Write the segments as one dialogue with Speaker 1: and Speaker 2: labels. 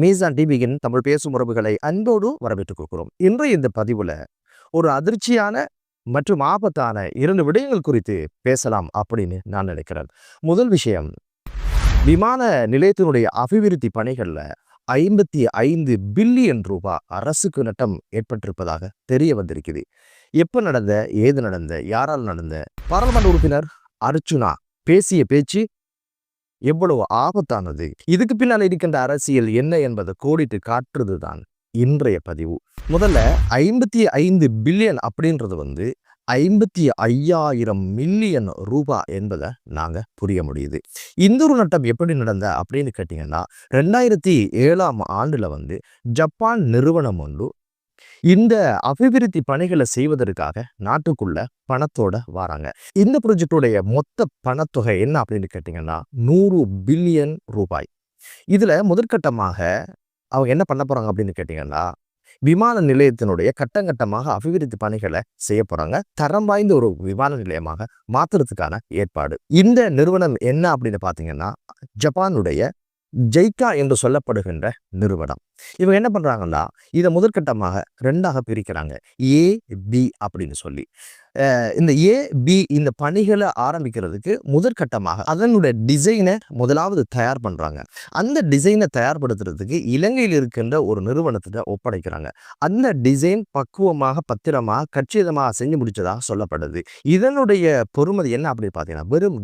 Speaker 1: மீசான் டிவியின் தமிழ் பேசும் உறவுகளை அன்போடு வரவேற்றுக் கொள்கிறோம். இன்றைய இந்த பதிவுல ஒரு அதிர்ச்சியான மற்றும் ஆபத்தான 2 விடயங்கள் குறித்து பேசலாம் அப்படின்னு நான் நினைக்கிறேன். முதல் விஷயம், விமான நிலையத்தினுடைய அபிவிருத்தி பணிகள்ல 55 பில்லியன் ரூபாய் அரசுக்கு நட்டம் ஏற்பட்டிருப்பதாக தெரிய வந்திருக்குது. எப்ப நடந்த, ஏது நடந்த, யாரால் நடந்த? பாராளுமன்ற உறுப்பினர் அர்ச்சுனா பேசிய பேச்சு எவ்வளவு ஆபத்தானது, இதுக்கு பின்னால் இருக்கின்ற அரசியல் என்ன என்பதை கோடிட்டு காட்டுறதுதான் இன்றைய பதிவு. முதல்ல 55 பில்லியன் அப்படின்றது 55,000 மில்லியன் ரூபாய் என்பதை நாங்க புரிய முடியுது. இந்த ஒரு நட்டம் எப்படி நடந்த அப்படின்னு கேட்டீங்கன்னா, 2007ஆம் ஆண்டுல ஜப்பான் நிறுவனம் இந்த அபிவிருத்தி பணிகளை செய்வதற்காக நாட்டுக்குள்ள பணத்தோட வராங்க. இந்த ப்ராஜெக்டுடைய மொத்த பணத்தொகை என்ன அப்படின்னு கேட்டீங்கன்னா 100 பில்லியன் ரூபாய். இதுல முதற்கட்டமாக அவங்க என்ன பண்ண போறாங்க அப்படின்னு கேட்டீங்கன்னா, விமான நிலையத்தினுடைய கட்டங்கட்டமாக அபிவிருத்தி பணிகளை செய்ய போறாங்க. தரம் வாய்ந்த ஒரு விமான நிலையமாக மாத்துறதுக்கான ஏற்பாடு. இந்த நிறுவனம் என்ன அப்படின்னு பாத்தீங்கன்னா, ஜப்பானுடைய ஜெய்கா என்று சொல்லப்படுகின்ற நிறுவனம். இவங்க என்ன பண்றாங்கன்னா, இதை முதற்கட்டமாக 2ஆக பிரிக்கிறாங்க, ஏ பி அப்படின்னு சொல்லி. இந்த ஏ பி இந்த பணிகளை ஆரம்பிக்கிறதுக்கு முதற்கட்டமாக அதனுடைய டிசைனை முதலாவது தயார் பண்றாங்க. அந்த டிசைனை தயார்படுத்துறதுக்கு இலங்கையில் இருக்கின்ற ஒரு நிறுவனத்தை ஒப்படைக்கிறாங்க. அந்த டிசைன் பக்குவமாக பத்திரமாக கச்சிதமாக செஞ்சு முடிச்சதாக சொல்லப்படுது. இதனுடைய பொறுமதி என்ன அப்படின்னு பார்த்தீங்கன்னா, வெறும்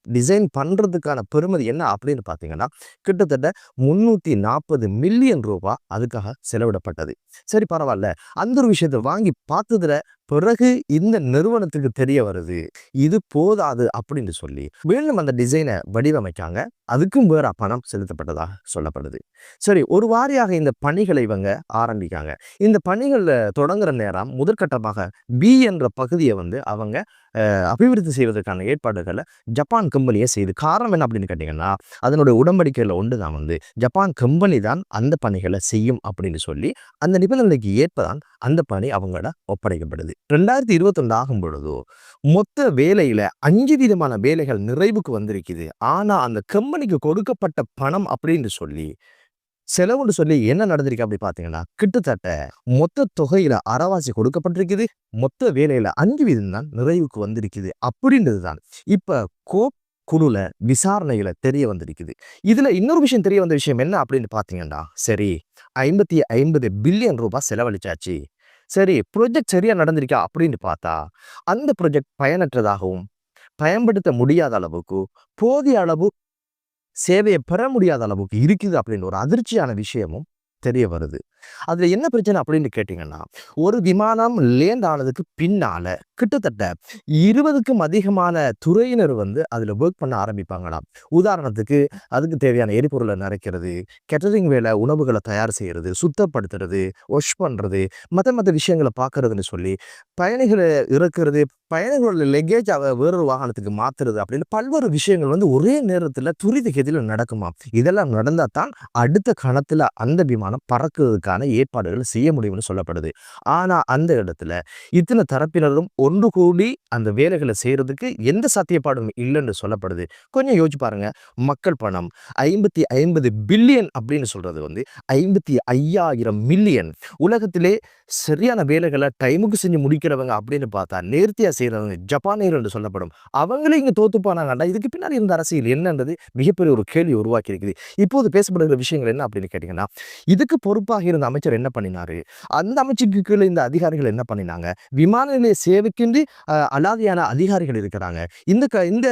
Speaker 1: டிசைன் பண்றதுக்கான பெருமதி என்ன அப்படின்னு பார்த்தீங்கன்னா, கிட்டத்தட்ட 340 மில்லியன் ரூபாய் அதுக்காக செலவிடப்பட்டது. சரி, பரவாயில்ல. அந்த ஒரு விஷயத்தை வாங்கி பார்த்ததுல பிறகு இந்த நிறுவனத்துக்கு தெரிய வருது, இது போதாது அப்படின்னு சொல்லி மீண்டும் அந்த டிசைனை வடிவமைக்காங்க. அதுக்கும் வேற பணம் செலுத்தப்பட்டதாக சொல்லப்படுது. சரி, ஒரு வாரியாக இந்த பணிகளை இவங்க ஆரம்பிக்காங்க. இந்த பணிகள்ல தொடங்குற நேரம் முதற்கட்டமாக பி என்ற பகுதியை அவங்க அபிவிருத்தி செய்வதற்கான ஏற்பாடுகளை ஜப்பான் கம்பெனியை செய்து. காரணம் என்ன அப்படின்னு கேட்டீங்கன்னா, அதனுடைய உடன்படிக்கையில் ஒன்றுதான் ஜப்பான் கம்பெனி தான் அந்த பணிகளை செய்யும் அப்படின்னு சொல்லி அந்த நிபந்தனைக்கு ஏற்பதான் அந்த பணி அவங்களோட ஒப்படைக்கப்படுது. 2021 ஆகும் பொழுதோ மொத்த வேலையில 5 விதமான வேலைகள் நிறைவுக்கு வந்திருக்குது. ஆனா அந்த கம்பெனிக்கு கொடுக்கப்பட்ட பணம் அப்படின்னு சொல்லி செலவுன்னு சொல்லி என்ன நடந்திருக்கு அப்படி பாத்தீங்கன்னா, கிட்டத்தட்ட மொத்த தொகையில அரைவாசி கொடுக்கப்பட்டிருக்குது. மொத்த வேலையில 5 வீதம் தான் நிறைவுக்கு வந்திருக்குது அப்படின்றதுதான் இப்ப கோப் குழுல விசாரணையில தெரிய வந்திருக்குது. இதுல இன்னொரு விஷயம் தெரிய வந்த விஷயம் என்ன அப்படின்னு பாத்தீங்கன்னா, சரி 50 பில்லியன் ரூபாய் செலவழிச்சாச்சு, சரி ப்ரொஜெக்ட் சரியா நடந்திருக்கா அப்படின்னு பார்த்தா, அந்த ப்ரொஜெக்ட் பயனற்றதாகவும் பயன்படுத்த முடியாத அளவுக்கு போதிய அளவு சேவையை பெற முடியாத அளவுக்கு இருக்குது அப்படின்னு ஒரு அதிர்ச்சியான விஷயமும் தெரிய வருது. அதுல என்ன பிரச்சனை அப்படின்னு கேட்டீங்கன்னா, ஒரு விமானம் லேண்ட் ஆனதுக்கு பின்னால கிட்டத்தட்ட 20க்கும் அதிகமான துறையினர் அதுல ஒர்க் பண்ண ஆரம்பிப்பாங்களாம். உதாரணத்துக்கு அதுக்கு தேவையான எரிபொருளை நிறைக்கிறது, கேட்டரிங் வேலை, உணவுகளை தயார் செய்யறது, சுத்தப்படுத்துறது, வாஷ் பண்றது, மற்ற விஷயங்களை பார்க்கறதுன்னு சொல்லி பயணிகளை இறக்குறது, பயணிகளோட லெக்கேஜ் வேறொரு வாகனத்துக்கு மாத்துறது அப்படின்னு பல்வேறு விஷயங்கள் ஒரே நேரத்துல துரித கதியில நடக்குமா. இதெல்லாம் நடந்தா தான் அடுத்த கணத்துல அந்த விமானம் பறக்கிறதுக்கான ஏற்பாடுகள் செய்ய முடியும்னு சொல்லப்படுது. ஆனா அந்த இடத்துல இத்தனை தரப்பினரும் ஒன்று கூடி அந்த வேலைகளை செய்யறதுக்கு எந்த சாத்தியப்பாடும் இல்லைன்னு சொல்லப்படுது. கொஞ்சம் யோசிச்சு பாருங்க, மக்கள் பணம் 50 பில்லியன் அப்படின்னு சொல்றது 55,000 மில்லியன். உலகத்திலே சரியான வேலைகளை டைமுக்கு செஞ்சு முடிக்கிறவங்க அப்படின்னு பார்த்தா நேர்த்தியா செய்யறவங்க ஜப்பானியர் என்று சொல்லப்படும். அவங்களே இங்க தோத்து போனாங்கடா. இதுக்கு பின்னாடி இருந்த அரசியல் என்னன்றது மிகப்பெரிய ஒரு கேள்வி உருவாக்கி இருக்குது. இப்போது பேசப்படுகிற விஷயங்கள் என்ன அப்படின்னு கேட்டீங்கன்னா, இதுக்கு பொறுப்பாக இருந்த அமைச்சர் என்ன பண்ணினாரு, அந்த அமைச்சருக்கு கீழே இந்த அதிகாரிகள் என்ன பண்ணினாங்க, விமான நிலைய சேவைக்கின்றி அலாதியான அதிகாரிகள் இருக்கிறாங்க. இந்த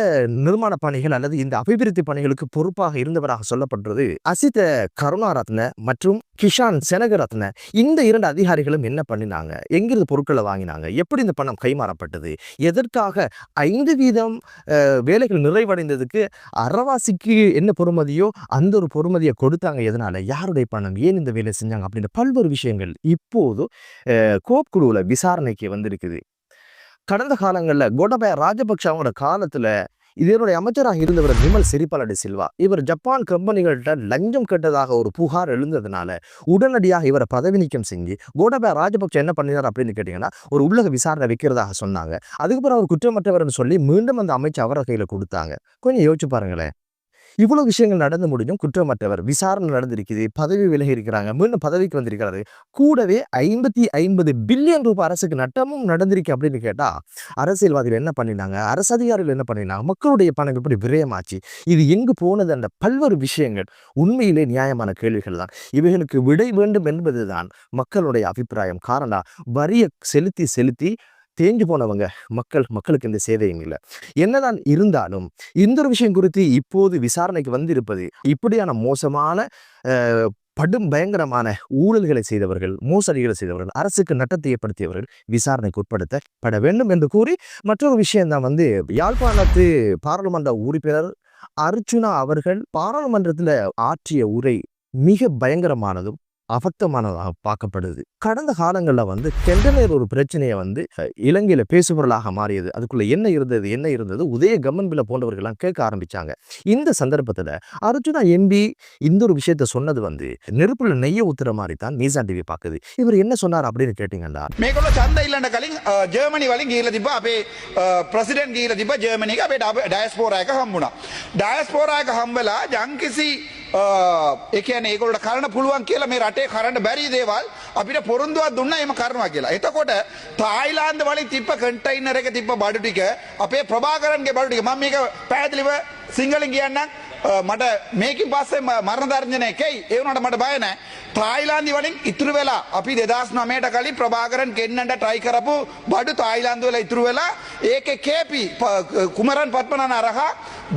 Speaker 1: நிர்மாண பணிகள் அல்லது இந்த அபிவிருத்தி பணிகளுக்கு பொறுப்பாக இருந்தவராக சொல்லப்படுறது அசித கருணாரத்ன மற்றும் கிஷான் செனகரத்ன. இந்த 2 அதிகாரிகளும் என்ன பண்ணினாங்க, எங்கிருந்து பொருட்களை வாங்கினாங்க, எப்படி இந்த பணம் கைமாறப்பட்டது, எதற்காக 5 வீதம் வேலைகள் நிறைவடைந்ததுக்கு அறவாசிக்கு என்ன பொறுமதியோ அந்த ஒரு பொறுமதியை கொடுத்தாங்க, எதனால, யாருடைய பணம், ஏன் இந்த வேலை செஞ்சாங்க அப்படின்ற பல்வேறு விஷயங்கள் இப்போது கோப் குழுவில் விசாரணைக்கு வந்திருக்குது. கடந்த காலங்களில் கோடபாய ராஜபக்ஷ அவங்களோட காலத்துல இதனுடைய அமைச்சராக இருந்தவர் விமல் சிறிபால டி சில்வா, இவர் ஜப்பான் கம்பெனிகள்கிட்ட லஞ்சம் கேட்டதாக ஒரு புகார் எழுந்ததுனால உடனடியாக இவரை பதவி நீக்கம் செஞ்சு கோடபாய ராஜபக்ஷ என்ன பண்ணினார் அப்படின்னு கேட்டீங்கன்னா, ஒரு உள்ளக விசாரணை வைக்கிறதாக சொன்னாங்க. அதுக்கப்புறம் அவர் குற்றமற்றவர்னு சொல்லி மீண்டும் அந்த அமைச்சர் அவர கையில கொடுத்தாங்க. கொஞ்சம் யோசிச்சு பாருங்களேன். இவ்வளவு விஷயங்கள் நடந்து முடிஞ்சும் குற்றமற்றவர், விசாரணை நடந்திருக்குது, பதவி விலகி இருக்கிறாங்க, மீண்டும் பதவிக்கு வந்திருக்கிறாரு. கூடவே 50 பில்லியன் ரூபாய் அரசுக்கு நட்டமும் நடந்திருக்கு அப்படின்னு கேட்டா அரசியல்வாதிகள் என்ன பண்ணினாங்க, அரசு அதிகாரிகள் என்ன பண்ணினாங்க, மக்களுடைய பணம் எப்படி விரயமாச்சு, இது எங்கு போனது, அந்த பல்வேறு விஷயங்கள் உண்மையிலே நியாயமான கேள்விகள் தான். இவைகளுக்கு விடை வேண்டும் என்பதுதான் மக்களுடைய அபிப்பிராயம். காரணம், வரிய செலுத்தி செலுத்தி தேஞ்சு போனவங்க மக்களுக்கு இந்த சேவையும் இல்லை. என்னதான் இருந்தாலும் இந்த ஒரு விஷயம் குறித்து இப்போது விசாரணைக்கு வந்திருப்பது, இப்படியான மோசமான படும் பயங்கரமான ஊழல்களை செய்தவர்கள், மோசடிகளை செய்தவர்கள், அரசுக்கு நட்டத்தை ஏற்படுத்தியவர்கள் விசாரணைக்கு உட்படுத்தப்பட வேண்டும் என்று கூறி மற்றொரு விஷயம் தான் யாழ்ப்பாணத்து பாராளுமன்ற உறுப்பினர் அர்ச்சுனா அவர்கள் பாராளுமன்றத்தில் ஆற்றிய உரை மிக பயங்கரமானதும் அபத்தமானதாக பார்க்கப்படுது. கடந்த காலங்களில் கெண்டனேர் ஒரு பிரச்சனையை இலங்கையில பேசுபொருளாக மாறியது. அதுக்குள்ள என்ன இருந்தது உதய கம்மன்பில போன்றவர்கள்லாம் கேட்க ஆரம்பிச்சாங்க. இந்த சந்தர்ப்பத்தில் அர்ஜுனா எம்பி இந்த ஒரு விஷயத்த சொன்னது நெருப்புல நெய்ய ஊத்துற மாதிரி தான் மீசான் டிவி பார்க்குது. இவர் என்ன சொன்னார் அப்படின்னு கேட்டீங்கன்னா,
Speaker 2: මේකොල්ලෝ ඡන්ද ඉල්ලන්න කලින් ජර්මනි වලින් ගිහිල්ලා තිබ්බා. අපේ ප්‍රෙසිඩන්ට් ගිහිල්ලා තිබ්බා ජර්මනික අපේ ඩයස්පෝරා එක හම්බුණා. ඩයස්පෝරා එක හම්බලා යම්කිසි ඒ කියන්නේ ඒගොල්ලන්ට කරන්න පුළුවන් කියලා මේ රටේ කරන්න බැරි දේවල් අපිට පොරොන්දුවක් දුන්නා එහෙම කරනවා කියලා. එතකොට තායිලාන්ත වලින් තිබ්බ කන්ටේනර් එක තිබ්බ බඩු ටික අපේ ප්‍රභාකරන්ගේ බඩු ටික මම මේක පැහැදිලිව සිංහලෙන් කියන්නම්. මට මේකින් පස්සේ මරණ දර්ශනය එකයි ඒ වුණාට මට බය නැහැ. තායිලාන්තي වලින් ඉතුරු වෙලා අපි 2009ට කලින් ප්‍රභාකරන් ගෙන්නන්න try කරපු බඩු තායිලාන්ත වල ඉතුරු වෙලා ඒකේ කේපි කුමරන් පත්මනාරහ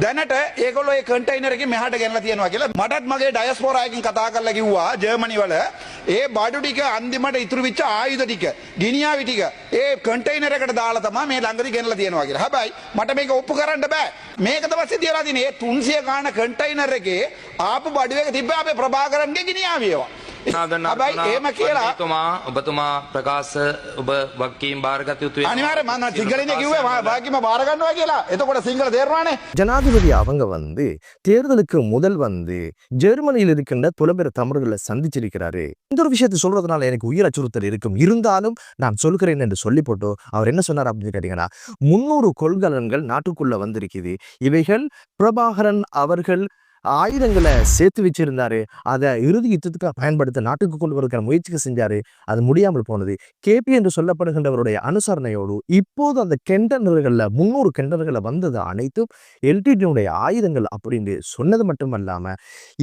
Speaker 2: දැනට ඒගොල්ලෝ ඒ කන්ටේනර් එකේ මෙහාට ගෙනලා තියනවා කියලා මටත් මගේ ඩයස්පෝරා එකකින් කතා කරලා කිව්වා ජර්මනි වල ඒ බඩු ටික අන්තිමට ඉතුරු වෙච්ච ආයුධ ටික ගිනියාවි ටික ඒ කන්ටේනර් එකට දාලා තමයි මේ ළඟදී ගෙනලා තියනවා කියලා. හැබැයි මට මේක ඔප්පු කරන්න බෑ. මේක තමයි සිද්ධ වෙලා තියෙන්නේ. 300 ගාන කන්ටේනර් එකේ ආපු බඩු එක තිබ්බ අපේ ප්‍රභාකරන්ගේ ගිනියාවි ඒවා.
Speaker 3: හැබැයි එහෙම කියලා ඔබතුමා ප්‍රකාශ ඔබ වගකීම් බාරගත යුතුයි.
Speaker 2: අනිවාර්යයෙන් මම සිංහලෙන් කිව්වේ වගකීම බාර ගන්නවා කියලා. එතකොට සිංහල තේරුණානේ.
Speaker 1: ஜனாதிபதி அவங்க தேர்தலுக்கு முதல் ஜெர்மனியில் இருக்கின்ற புலம்பெயர் தமிழர்களை சந்திச்சிருக்கிறாரு. இந்த ஒரு விஷயத்தை சொல்றதுனால எனக்கு உயிர் அச்சுறுத்தல் இருக்கும், இருந்தாலும் நான் சொல்கிறேன் என்று சொல்லி போட்டு அவர் என்ன சொன்னார் அப்படின்னு கேட்டீங்கன்னா, 300 கொள்கலன்கள் நாட்டுக்குள்ள வந்திருக்குது. இவைகள் பிரபாகரன் அவர்கள் ஆயுதங்களை சேர்த்து வச்சிருந்தாரு. அதை இறுதி யுத்தத்துக்காக பயன்படுத்த நாட்டுக்கு கொண்டு வருகிற முயற்சிக்கு செஞ்சாரு. அது முடியாமல் போனது. கேபி என்று சொல்லப்படுகின்றவருடைய அனுசரணையோடு இப்போது அந்த கெண்டனர்கள்ல 300 கெண்டனர்களை வந்தது அனைத்தும் எல்டிடியுடைய ஆயுதங்கள் அப்படின்னு சொன்னது மட்டுமல்லாம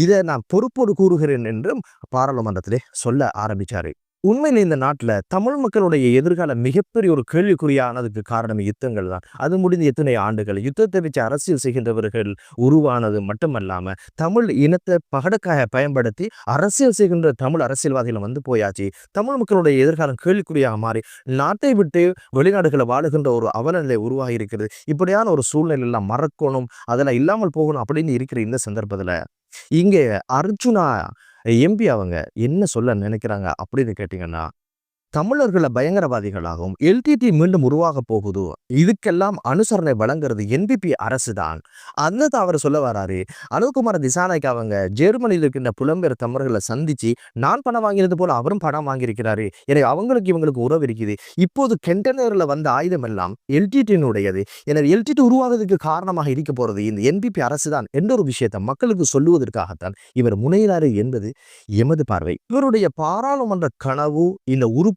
Speaker 1: இதை நான் பொறுப்போடு கூறுகிறேன் என்றும் பாராளுமன்றத்திலே சொல்ல ஆரம்பிச்சாரு. உண்மையில் இந்த நாட்டில் தமிழ் மக்களுடைய எதிர்காலம் மிகப்பெரிய ஒரு கேள்விக்குறியானதுக்கு காரணம் யுத்தங்கள் தான். அது முடிந்த எத்தனை ஆண்டுகள் யுத்தத்தை வச்சு அரசியல் செய்கின்றவர்கள் உருவானது மட்டுமல்லாம தமிழ் இனத்தை பகடக்காய பயன்படுத்தி அரசியல் செய்கின்ற தமிழ் அரசியல்வாதிகள் போயாச்சு. தமிழ் மக்களுடைய எதிர்காலம் கேள்விக்குறியாக மாறி நாட்டை விட்டு வெளிநாடுகளை வாழுகின்ற ஒரு அவலநிலை உருவாகி இருக்கிறது. இப்படியான ஒரு சூழ்நிலை எல்லாம் மறக்கணும், அதெல்லாம் இல்லாமல் போகணும் அப்படின்னு இருக்கிற இந்த சந்தர்ப்பத்தில் இங்கே அர்ஜுனா எம்பி அவங்க என்ன சொல்ல நினைக்கிறாங்க அப்படின்னு கேட்டீங்கன்னா, தமிழர்களை பயங்கரவாதிகளாகவும் எல்டிடி மீண்டும் உருவாக போகுது, இதுக்கெல்லாம் அனுசரணை வழங்குறது என்பிபி அரசு தான். அந்த அவர் சொல்ல வராரு. அனுகுமார திசாநாயக் அவங்க ஜெர்மனியில் இருக்கின்ற புலம்பெயர் தமிழர்களை சந்திச்சு நான் பணம் வாங்கினது போல அவரும் பணம் வாங்கியிருக்கிறாரு. எனவே அவங்களுக்கு இவங்களுக்கு உறவு இருக்குது. இப்போது கெண்டனர்ல வந்த ஆயுதம் எல்லாம் எல்டிடியினுடையது. எனவே எல்டிடி உருவாவதற்கு காரணமாக இருக்க போறது இந்த என்பிபி அரசு தான் என்ற ஒரு விஷயத்தை மக்களுக்கு சொல்லுவதற்காகத்தான் இவர் முனைகிறாரு என்பது எமது பார்வை. இவருடைய பாராளுமன்ற கனவு இந்த உறுப்புரிமை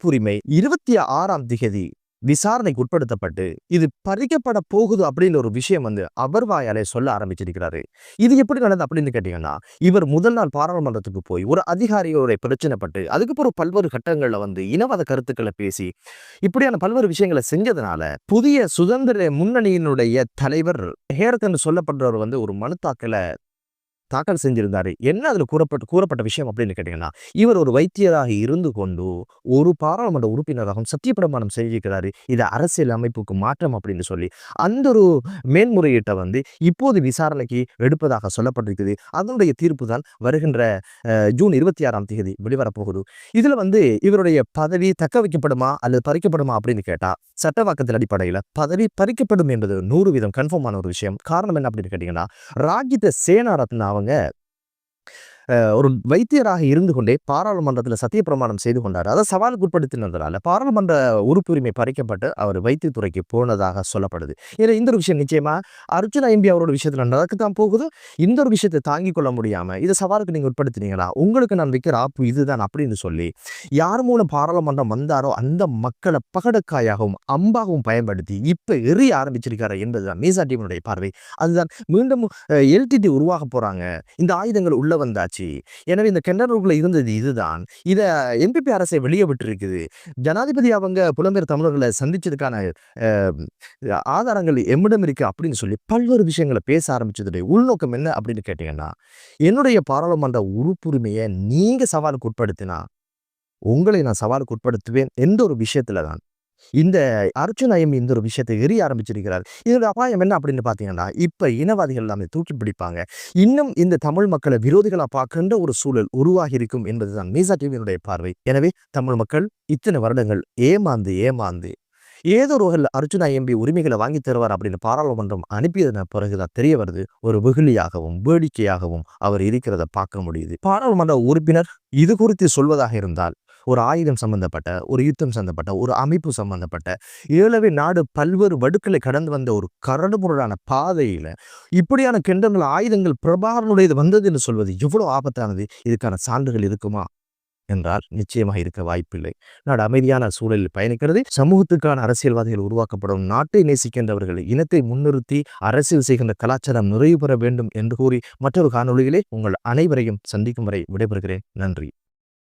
Speaker 1: 26ஆம் திகதி விசாரணைக்கு உட்படுத்தப்பட்டு இது பறிக்கப்பட போகுது அப்படின்னு ஒரு விஷயம் அவர் வாயாலே சொல்ல ஆரம்பிச்சிருக்கிறாரு. இது எப்படி நடந்தது அப்படின்னு கேட்டீங்கன்னா, இவர் முதல் நாள் பாராளுமன்றத்துக்கு போய் ஒரு அதிகாரியோட பிரச்சனைப்பட்டு அதுக்கப்புறம் பல்வேறு கட்டங்கள்ல இனவாத கருத்துக்களை பேசி இப்படியான பல்வேறு விஷயங்களை செஞ்சதுனால புதிய சுதந்திர முன்னணியினுடைய தலைவர் ஹேரத் என்று சொல்லப்படுறவர் ஒரு மனு தாக்கல் செஞ்சிருந்தாரு. என்ன அதுல கூறப்பட்ட விஷயம் அப்படின்னு கேட்டீங்கன்னா, இவர் ஒரு வைத்தியராக இருந்து கொண்டு ஒரு பாராளுமன்ற உறுப்பினராகவும் சத்தியப்பிரமாணம் செஞ்சிருக்கிறாரு. இது அரசியல் அமைப்புக்கு மாற்றம் அப்படின்னு சொல்லி அந்த ஒரு மேன்முறையீட்டை இப்போது விசாரணைக்கு எடுப்பதாக சொல்லப்பட்டிருக்குது. அதனுடைய தீர்ப்பு தான் வருகின்ற ஜூன் 26ஆம் தேதி வெளிவரப்போகுது. இதுல இவருடைய பதவி தக்க வைக்கப்படுமா அல்லது பறிக்கப்படுமா அப்படின்னு கேட்டா, சட்டவாக்கத்தின் அடிப்படையில் பதவி பறிக்கப்படும் என்பது 100% கன்ஃபார்மான ஒரு விஷயம். காரணம் என்ன அப்படின்னு கேட்டீங்கன்னா, ராஜித சேனாரத்ன அவங்க ஒரு வைத்தியராக இருந்து கொண்டே பாராளுமன்றத்தில் சத்தியப்பிரமாணம் செய்து கொண்டார். அதை சவாலுக்கு உட்படுத்தினதுனால பாராளுமன்ற உறுப்புரிமை பறிக்கப்பட்டு அவர் வைத்தியத்துறைக்கு போனதாக சொல்லப்படுது. ஏன்னா இந்த ஒரு விஷயம் நிச்சயமா அர்ஜுன் எம்பி அவரோட விஷயத்துல நடக்கத்தான் போகுது. இந்த ஒரு விஷயத்தை தாங்கிக் கொள்ள முடியாம இதை சவாலுக்கு நீங்க உட்படுத்தினீங்களா, உங்களுக்கு நான் வைக்கிற ஆப்பு இதுதான் அப்படின்னு சொல்லி யார் மூலம் பாராளுமன்றம் வந்தாரோ அந்த மக்களை பகடக்காயாகவும் அம்பாகவும் பயன்படுத்தி இப்ப எறிய ஆரம்பிச்சிருக்காரு என்பதுதான் மீசா டீமுடைய பார்வை. அதுதான் மீண்டும் எல்டிடி உருவாக போறாங்க, இந்த ஆயுதங்கள் உள்ள வந்தாச்சு, எனவே இந்த கெண்டனூர்ல இருந்தது இதுதான், இத என்பிபி அரசை வெளியே விட்டு இருக்குது, ஜனாதிபதி அவங்க புலம்பெயர் தமிழர்களை சந்திச்சதுக்கான ஆதாரங்கள் எம்மிடம் இருக்கு அப்படின்னு சொல்லி பல்வேறு விஷயங்களை பேச ஆரம்பிச்சதுடைய உள்நோக்கம் என்ன அப்படின்னு கேட்டீங்கன்னா, என்னுடைய பாராளுமன்ற உறுப்புரிமையை நீங்க சவாலுக்கு உட்படுத்தினா உங்களை நான் சவாலுக்கு உட்படுத்துவேன் என்ற ஒரு விஷயத்துல தான் இந்த அர்ஜுன் ஐஎம் இந்த ஒரு விஷயத்தை எரிய ஆரம்பிச்சிருக்கிறார். இதோட அபாயம் என்ன அப்படின்னு பார்த்தீங்கன்னா, இப்ப இனவாதிகள் எல்லாமே தூக்கி பிடிப்பாங்க, இன்னும் இந்த தமிழ் மக்களை விரோதிகளா பார்க்கின்ற ஒரு சூழல் உருவாகி இருக்கும் என்பதுதான் மீசா டிவியினுடைய பார்வை. எனவே தமிழ் மக்கள் இத்தனை வருடங்கள் ஏமாந்து ஏதோ ஒரு வகையில் அர்ஜுனா எம்பி உரிமைகளை வாங்கி தருவார் அப்படின்னு பாராளுமன்றம் அனுப்பியதன பிறகுதான் தெரிய வருது, ஒரு வெகுளியாகவும் வேடிக்கையாகவும் அவர் இருக்கிறத பார்க்க முடியுது. பாராளுமன்ற உறுப்பினர் இது குறித்து சொல்வதாக இருந்தால், ஒரு ஆயுதம் சம்பந்தப்பட்ட, ஒரு யுத்தம் சம்பந்தப்பட்ட, ஒரு அமைப்பு சம்பந்தப்பட்ட, ஏழவே நாடு பல்வேறு வடுக்களை கடந்து வந்த ஒரு கரடுமுரடான பாதையில இப்படியான கெண்டங்கள் ஆயுதங்கள் பிரபாகரனுடையது வந்தது என்று சொல்வது எவ்வளவு ஆபத்தானது. இதுக்கான சான்றுகள் இருக்குமா என்றால் நிச்சயமாக இருக்க வாய்ப்பில்லை. நாடு அமைதியான சூழலில் பயணிக்கிறது. சமூகத்துக்கான அரசியல்வாதிகள் உருவாக்கப்படும், நாட்டை நேசிக்கின்றவர்கள் இனத்தை முன்னிறுத்தி அரசியல் செய்கின்ற கலாச்சாரம் நிறைவு பெற வேண்டும் என்று கூறி மற்றொரு காணொளியிலே உங்கள் அனைவரையும் சந்திக்கும் வரை விடைபெறுகிறேன். நன்றி.